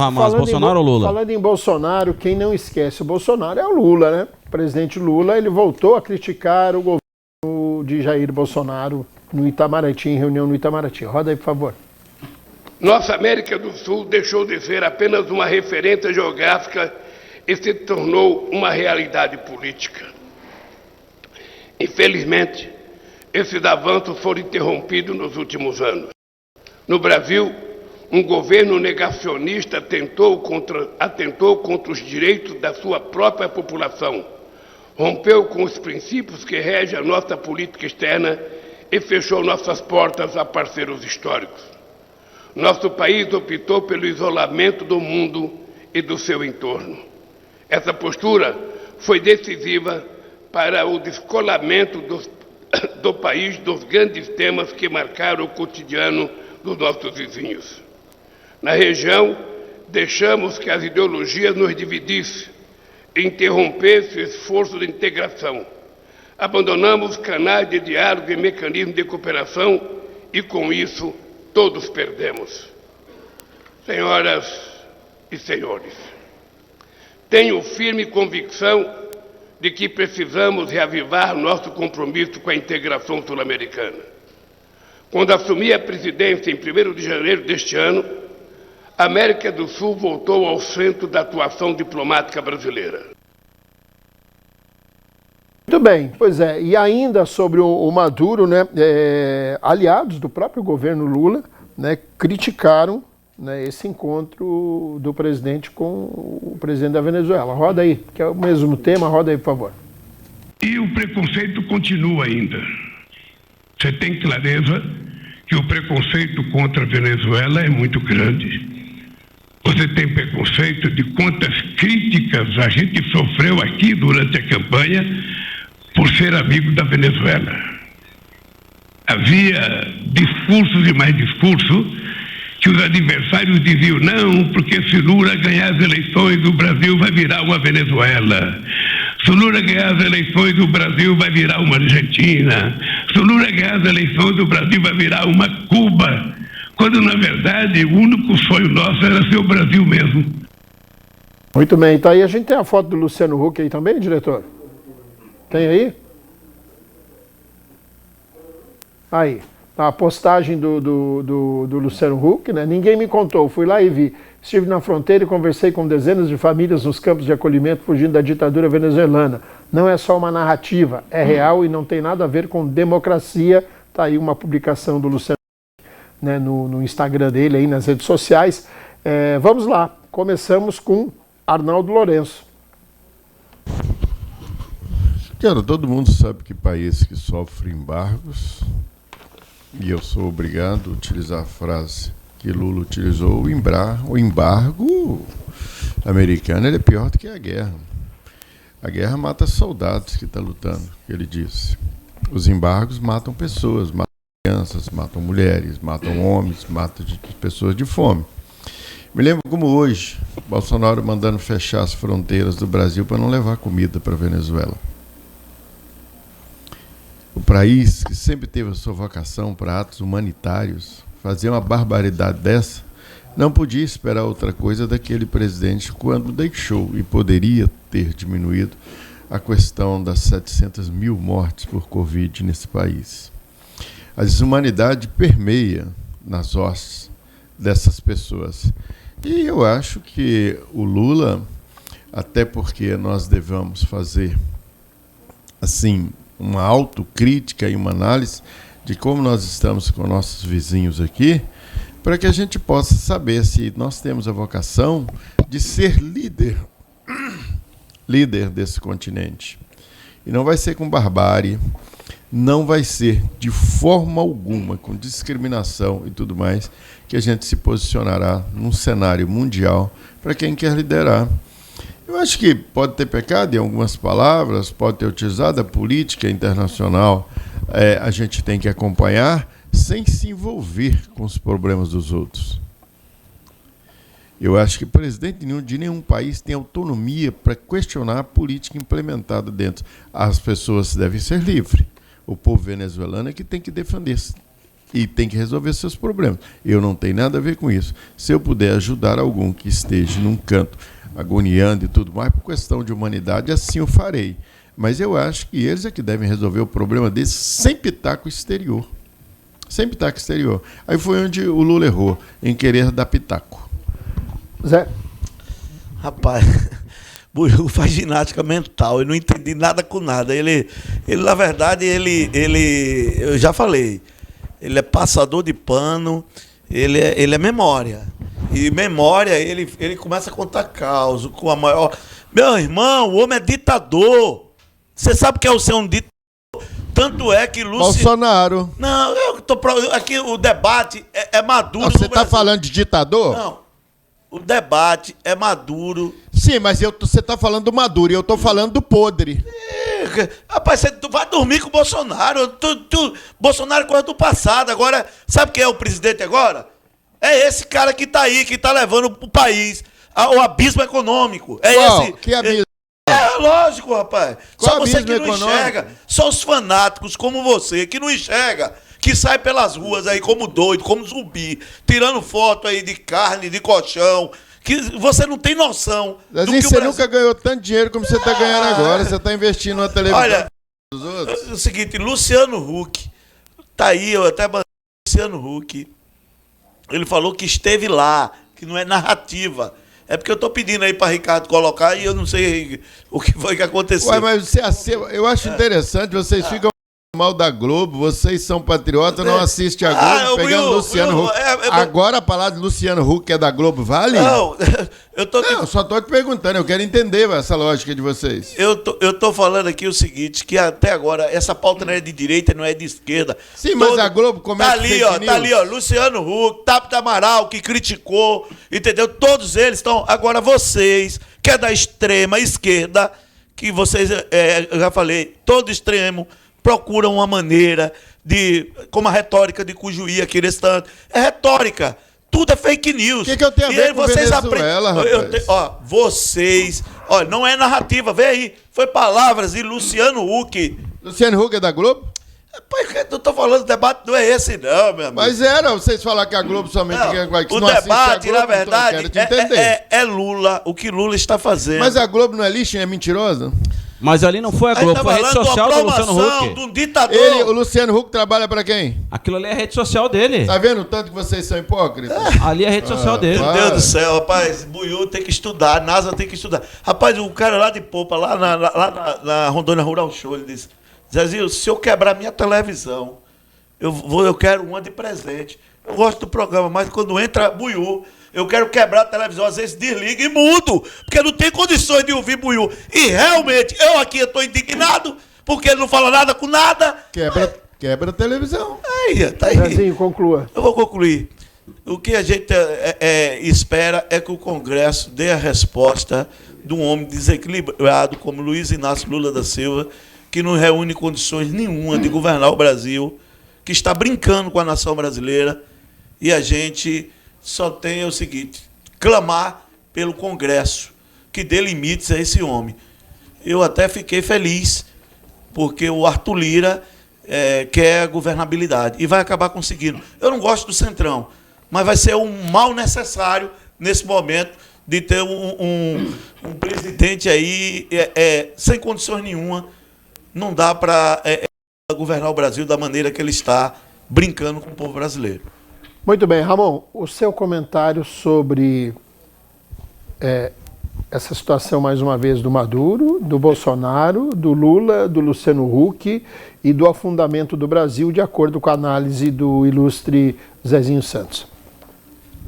Mas Bolsonaro ou Lula? Falando em Bolsonaro, quem não esquece o Bolsonaro é o Lula, né? O presidente Lula, ele voltou a criticar o governo de Jair Bolsonaro no Itamaraty, em reunião no Itamaraty. Roda aí, por favor. Nossa América do Sul deixou de ser apenas uma referência geográfica e se tornou uma realidade política. Infelizmente, esses avanços foram interrompidos nos últimos anos. No Brasil, um governo negacionista atentou contra os direitos da sua própria população, rompeu com os princípios que regem a nossa política externa e fechou nossas portas a parceiros históricos. Nosso país optou pelo isolamento do mundo e do seu entorno. Essa postura foi decisiva para o descolamento do país dos grandes temas que marcaram o cotidiano dos nossos vizinhos. Na região, deixamos que as ideologias nos dividissem e interrompessem o esforço de integração. Abandonamos canais de diálogo e mecanismos de cooperação e, com isso, todos perdemos. Senhoras e senhores, tenho firme convicção de que precisamos reavivar nosso compromisso com a integração sul-americana. Quando assumi a presidência em 1º de janeiro deste ano, a América do Sul voltou ao centro da atuação diplomática brasileira. Muito bem, pois é, e ainda sobre o Maduro, né, aliados do próprio governo Lula, né, criticaram, né, esse encontro do presidente com o presidente da Venezuela. Roda aí, que é o mesmo tema, roda aí, por favor. E o preconceito continua ainda. Você tem clareza que o preconceito contra a Venezuela é muito grande. Você tem preconceito de quantas críticas a gente sofreu aqui durante a campanha por ser amigo da Venezuela. Havia discursos e mais discursos que os adversários diziam: não, porque se Lula ganhar as eleições, o Brasil vai virar uma Venezuela. Se Lula ganhar as eleições, o Brasil vai virar uma Argentina. Se Lula ganhar as eleições, o Brasil vai virar uma Cuba. Quando, na verdade, o único sonho nosso era ser o Brasil mesmo. Muito bem, então aí a gente tem a foto do Luciano Huck aí também, diretor? Tem aí? Aí, a postagem do Luciano Huck, né? Ninguém me contou, fui lá e vi. Estive na fronteira e conversei com dezenas de famílias nos campos de acolhimento fugindo da ditadura venezuelana. Não é só uma narrativa, é real e não tem nada a ver com democracia. Está aí uma publicação do Luciano Huck, né, no Instagram dele, aí nas redes sociais. Vamos lá, começamos com Arnaldo Lourenço. Cara, todo mundo sabe que país que sofre embargos, e eu sou obrigado a utilizar a frase que Lula utilizou, o embargo americano ele é pior do que a guerra. A guerra mata soldados que estão lutando, que ele disse. Os embargos matam pessoas, matam crianças, matam mulheres, matam homens, matam pessoas de fome. Me lembro como hoje, Bolsonaro mandando fechar as fronteiras do Brasil para não levar comida para a Venezuela. O país que sempre teve a sua vocação para atos humanitários, fazer uma barbaridade dessa, não podia esperar outra coisa daquele presidente quando deixou, e poderia ter diminuído, a questão das 700 mil mortes por Covid nesse país. A desumanidade permeia nas hostes dessas pessoas. E eu acho que o Lula, até porque nós devemos fazer, assim, uma autocrítica e uma análise de como nós estamos com nossos vizinhos aqui, para que a gente possa saber se nós temos a vocação de ser líder desse continente. E não vai ser com barbárie, não vai ser de forma alguma com discriminação e tudo mais que a gente se posicionará num cenário mundial para quem quer liderar. Eu acho que pode ter pecado em algumas palavras, pode ter utilizado a política internacional, a gente tem que acompanhar sem se envolver com os problemas dos outros. Eu acho que presidente de nenhum país tem autonomia para questionar a política implementada dentro. As pessoas devem ser livres. O povo venezuelano é que tem que defender e tem que resolver seus problemas. Eu não tenho nada a ver com isso. Se eu puder ajudar algum que esteja num canto agoniando e tudo mais, por questão de humanidade, assim eu farei. Mas eu acho que eles é que devem resolver o problema deles sem pitaco exterior. Sem pitaco exterior. Aí foi onde o Lula errou, em querer dar pitaco. Zé? Rapaz, Buiú faz ginástica mental, eu não entendi nada com nada. Ele na verdade, eu já falei, ele é passador de pano, ele é memória. E memória, ele começa a contar caos com a maior... Meu irmão, o homem é ditador. Você sabe o que é o ser um ditador? Tanto é que Bolsonaro. Não, aqui o debate é maduro. Não, você está falando de ditador? Não. O debate é maduro. Sim, mas você está falando do maduro e eu estou falando do podre. Rapaz, tu vai dormir com o Bolsonaro. Bolsonaro é coisa do passado. Agora, sabe quem é o presidente agora? É esse cara que está aí, que está levando o país ao abismo econômico. Que abismo? Lógico, rapaz. Qual Só você que não econômico? enxerga. Só os fanáticos como você que não enxerga. Que sai pelas ruas aí como doido, como zumbi, tirando foto aí de carne, de colchão, que você não tem noção. Assim, você nunca ganhou tanto dinheiro como você está ganhando agora. Você está investindo na televisão. Olha, dos outros. é o seguinte, Luciano Huck, tá aí, eu até mandei Luciano Huck. Ele falou que esteve lá, que não é narrativa. É porque eu estou pedindo aí para Ricardo colocar e eu não sei o que foi que aconteceu. Ué, mas eu acho interessante, vocês ficam mal da Globo, vocês são patriotas, não assistem a Globo, pegando Luciano Huck. Agora a palavra de Luciano Huck é da Globo, vale? Não, eu só estou te perguntando, eu quero entender essa lógica de vocês. Eu tô falando aqui o seguinte, que até agora essa pauta não é de direita, não é de esquerda. Sim, mas a Globo começa tá ali, ó, Luciano Huck, Tapio Amaral, que criticou, entendeu? Todos eles estão... Agora vocês, que é da extrema esquerda, que vocês, eu já falei, todo extremo, procuram uma maneira de... Como a retórica de Cujuí, aqui restante. É retórica. Tudo é fake news. O que eu tenho a ver com Venezuela, rapaz? Vocês... Ó, não é narrativa, vê aí. Foi palavras de Luciano Huck. Luciano Huck é da Globo? Eu tô falando, o debate não é esse não, meu amigo. Mas era, vocês falaram que a Globo somente... O debate, na verdade, é Lula, o que Lula está fazendo. Mas a Globo não é lixo, é mentirosa? Mas ali não foi a Globo, foi a rede social do Luciano Huck. De um ditador. O Luciano Huck trabalha pra quem? Aquilo ali é a rede social dele. Tá vendo o tanto que vocês são hipócritas? Ali é a rede social dele. Meu Deus do céu, rapaz, Buiú tem que estudar, NASA tem que estudar. Rapaz, o cara lá de Popa, lá na Rondônia Rural Show, ele disse: Zezinho, se eu quebrar minha televisão, eu quero uma de presente. Eu gosto do programa, mas quando entra Buiú, eu quero quebrar a televisão, às vezes desliga e mudo, porque não tem condições de ouvir Buiú. E realmente, eu aqui estou indignado, porque ele não fala nada com nada. Quebra a televisão. Aí, tá aí. Zezinho, conclua. Eu vou concluir. O que a gente espera é que o Congresso dê a resposta de um homem desequilibrado como Luiz Inácio Lula da Silva, que não reúne condições nenhuma de governar o Brasil, que está brincando com a nação brasileira, e a gente só tem o seguinte: clamar pelo Congresso, que dê limites a esse homem. Eu até fiquei feliz, porque o Arthur Lira quer governabilidade, e vai acabar conseguindo. Eu não gosto do Centrão, mas vai ser um mal necessário, nesse momento, de ter um presidente aí sem condições nenhuma. Não dá para governar o Brasil da maneira que ele está, brincando com o povo brasileiro. Muito bem, Ramon, o seu comentário sobre essa situação, mais uma vez, do Maduro, do Bolsonaro, do Lula, do Luciano Huck e do afundamento do Brasil, de acordo com a análise do ilustre Zezinho Santos.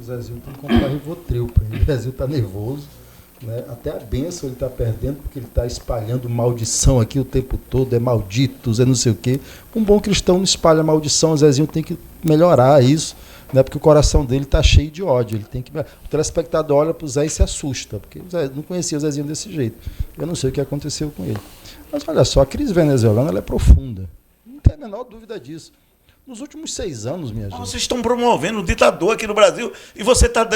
O Zezinho tem que comprar Rivotril para ele. O Zezinho está nervoso, né? Até a bênção ele está perdendo, porque ele está espalhando maldição aqui o tempo todo, é maldito, é não sei o quê. Um bom cristão não espalha maldição, o Zezinho tem que melhorar isso, né? Porque o coração dele está cheio de ódio. Ele tem que... O telespectador olha para o Zé e se assusta, porque o Zé não conhecia o Zezinho desse jeito. Eu não sei o que aconteceu com ele. Mas olha só, a crise venezuelana ela é profunda. Não tem a menor dúvida disso. Nos últimos 6 anos, minha gente... Vocês estão promovendo um ditador aqui no Brasil e você tá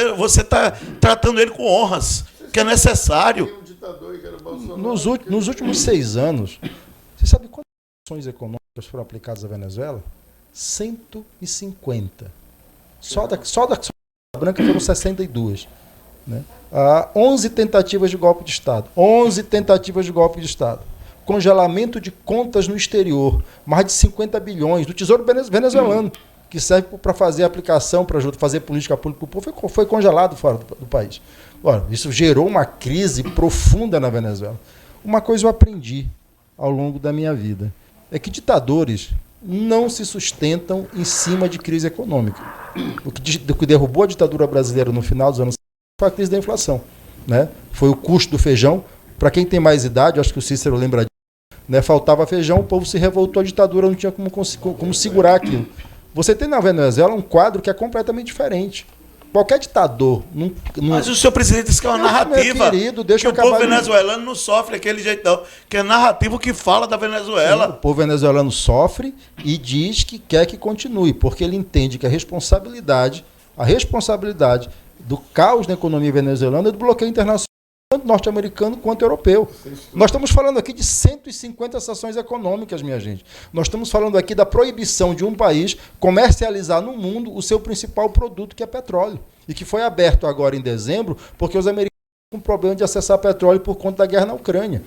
tratando ele com honras, que é necessário. Nos últimos 6 anos, você sabe quantas ações econômicas foram aplicadas à Venezuela? 150. Só da branca foram 62. Né? 11 tentativas de golpe de Estado. 11 tentativas de golpe de Estado. Congelamento de contas no exterior. Mais de 50 bilhões do Tesouro venezuelano, que serve para fazer aplicação, para fazer política pública para o povo, foi congelado fora do país. Ora, isso gerou uma crise profunda na Venezuela. Uma coisa eu aprendi ao longo da minha vida, é que ditadores não se sustentam em cima de crise econômica. O que derrubou a ditadura brasileira no final dos anos 60 foi a crise da inflação. Né? Foi o custo do feijão. Para quem tem mais idade, acho que o Cícero lembra disso, né? Faltava feijão, o povo se revoltou, a ditadura não tinha como segurar aquilo. Você tem na Venezuela um quadro que é completamente diferente. Qualquer ditador... Mas o senhor presidente disse que é uma narrativa. Querido, deixa que o povo venezuelano não sofre aquele jeitão. Que é narrativo que fala da Venezuela. Sim, o povo venezuelano sofre e diz que quer que continue, porque ele entende que a responsabilidade do caos na economia venezuelana é do bloqueio internacional, tanto norte-americano quanto europeu. Nós estamos falando aqui de 150 sanções econômicas, minha gente. Nós estamos falando aqui da proibição de um país comercializar no mundo o seu principal produto, que é petróleo. E que foi aberto agora em dezembro, porque os americanos têm um problema de acessar petróleo por conta da guerra na Ucrânia.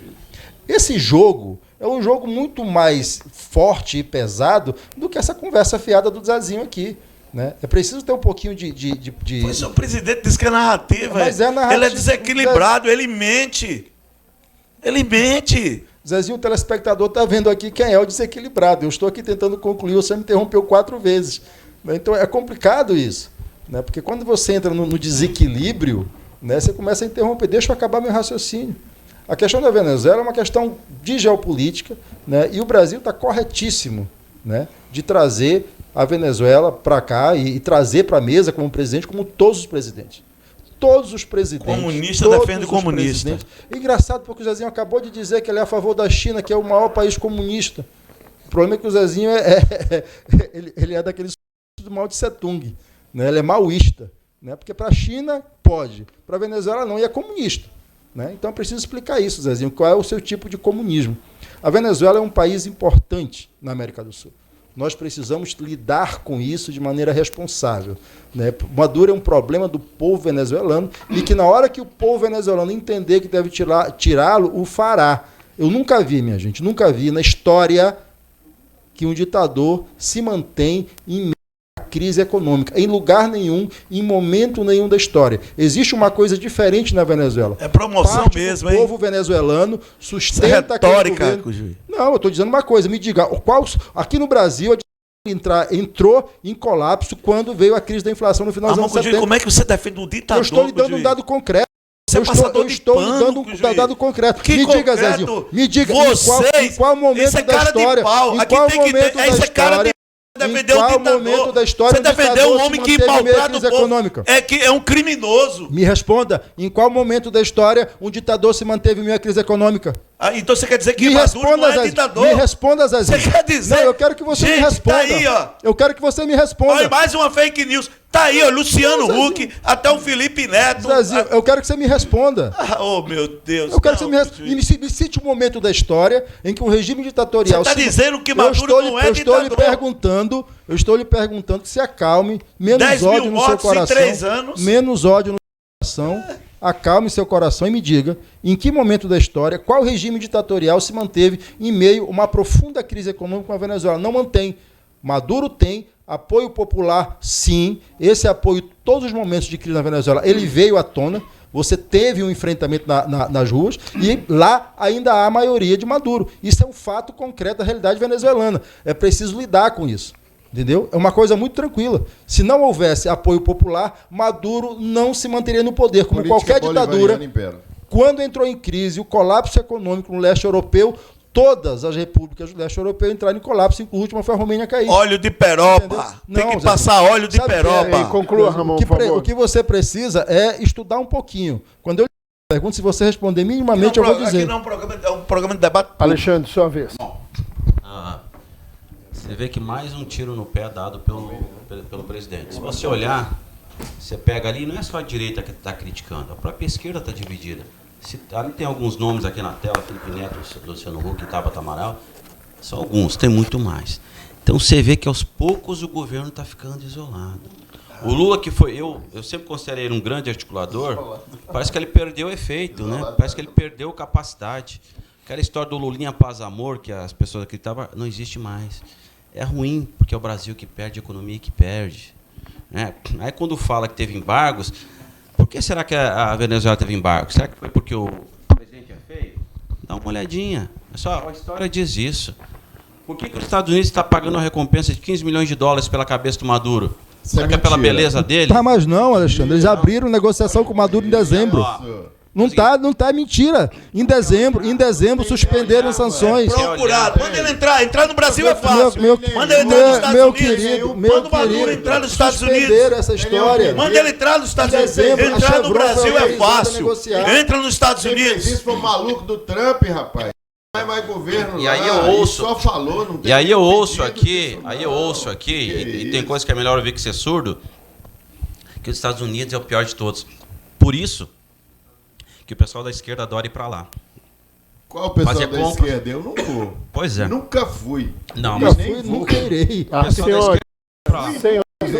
Esse jogo é um jogo muito mais forte e pesado do que essa conversa fiada do Zezinho aqui. Né? É preciso ter um pouquinho de... Mas o presidente disse que é narrativa. Mas é narrativa. Ele é desequilibrado, ele mente. Ele mente. Zezinho, o telespectador está vendo aqui quem é o desequilibrado. Eu estou aqui tentando concluir, você me interrompeu 4 vezes. Então é complicado isso. Né? Porque quando você entra no desequilíbrio, né, você começa a interromper. Deixa eu acabar meu raciocínio. A questão da Venezuela é uma questão de geopolítica, né? E o Brasil está corretíssimo, né, de trazer a Venezuela para cá e trazer para a mesa como presidente, como todos os presidentes. Todos os presidentes. Comunista defende comunista. Engraçado, porque o Zezinho acabou de dizer que ele é a favor da China, que é o maior país comunista. O problema é que o Zezinho ele é daqueles do Mao Tse Tung, né? Ele é maoísta, né? Porque para a China pode, para a Venezuela não, e é comunista. Né? Então é preciso explicar isso, Zezinho, qual é o seu tipo de comunismo. A Venezuela é um país importante na América do Sul. Nós precisamos lidar com isso de maneira responsável. Né? Maduro é um problema do povo venezuelano e que na hora que o povo venezuelano entender que deve tirá-lo, o fará. Eu nunca vi, minha gente, nunca vi na história que um ditador se mantém em meio à crise econômica, em lugar nenhum, em momento nenhum da história. Existe uma coisa diferente na Venezuela. É promoção mesmo, hein? O povo venezuelano sustenta aquele governo. Não, eu estou dizendo uma coisa, me diga, aqui no Brasil entrou em colapso quando veio a crise da inflação no final dos anos 70. Como é que você defende um ditador? Eu estou lhe dando um dado concreto. Eu estou lhe dando um dado concreto. Que me concreto? diga, Zezinho, me diga vocês, em qual momento da história... Em qual momento da história... Defender o ditador. Da história, você defendeu um homem que maltrata o povo. Econômica. É um criminoso. Me responda, em qual momento da história um ditador se manteve em meio à crise econômica? Então você quer dizer que Maduro não é ditador? Me responda, Zezinho. Você quer dizer? Não, eu quero que você me responda. Tá aí, ó. Eu quero que você me responda. Olha, mais uma fake news. Tá aí, ó, Luciano Huck, até o Felipe Neto. Zezinho, eu quero que você me responda. Oh, meu Deus. Eu quero que você me responda. Me cite um momento da história em que um regime ditatorial... Você está dizendo que Maduro não é ditador? Eu estou lhe perguntando que se acalme, menos ódio no seu coração. 3 anos. Menos ódio no seu coração. Acalme seu coração e me diga em que momento da história, qual regime ditatorial se manteve em meio a uma profunda crise econômica na Venezuela. Não mantém. Maduro tem apoio popular, sim. Esse apoio, todos os momentos de crise na Venezuela, ele veio à tona. Você teve um enfrentamento nas ruas e lá ainda há a maioria de Maduro. Isso é um fato concreto da realidade venezuelana. É preciso lidar com isso. Entendeu? É uma coisa muito tranquila. Se não houvesse apoio popular, Maduro não se manteria no poder, como qualquer ditadura. Quando entrou em crise o colapso econômico no leste europeu, todas as repúblicas do leste europeu entraram em colapso, inclusive a última foi a Romênia cair. Óleo de peroba. Tem que passar óleo de peroba. Conclua, Ramon, por favor. O que você precisa é estudar um pouquinho. Quando eu lhe pergunto, se você responder minimamente, eu vou dizer. Aqui não é um programa de debate. Alexandre, sua vez. Você vê que mais um tiro no pé dado pelo presidente. Se você olhar, você pega ali, não é só a direita que está criticando, a própria esquerda está dividida. Ali tem alguns nomes aqui na tela, Felipe Neto, Luciano Huck, Tabata Amaral, são alguns, tem muito mais. Então você vê que aos poucos o governo está ficando isolado. O Lula, que foi, eu sempre considerei ele um grande articulador, parece que ele perdeu o efeito, né? Parece que ele perdeu capacidade. Aquela história do Lulinha Paz Amor, que as pessoas acreditavam, não existe mais. É ruim, porque é o Brasil que perde, a economia que perde. Né? Aí quando fala que teve embargos, por que será que a Venezuela teve embargos? Será que foi porque o presidente é feio? Dá uma olhadinha. A história diz isso. Por que os Estados Unidos está pagando uma recompensa de 15 milhões de dólares pela cabeça do Maduro? Será que é pela beleza dele? Tá, mas não, Alexandre. Eles abriram negociação com o Maduro em dezembro. Não tá mentira. Em dezembro suspenderam sanções. Procurado. Manda ele entrar no Brasil é fácil. Manda ele entrar nos Estados Unidos. Manda o Maduro entrar nos Estados Unidos. Essa história. Manda ele entrar nos Estados Unidos. Entrar no Brasil é fácil. Entra nos Estados Unidos. Isso foi o maluco do Trump, rapaz. Não é mais governo. E aí eu ouço. Só falou, não tem. E aí eu ouço aqui, e tem coisa que é melhor ouvir que ser surdo, que os Estados Unidos é o pior de todos. Por isso que o pessoal da esquerda adora ir para lá. Qual o pessoal da esquerda? Eu não vou. Pois é. Nunca fui. Não, mas nunca irei. Senhores,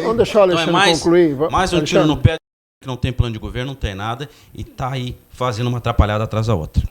vamos deixar o Alexandre concluir. Mais um tiro no pé, que não tem plano de governo, não tem nada, e está aí fazendo uma atrapalhada atrás da outra.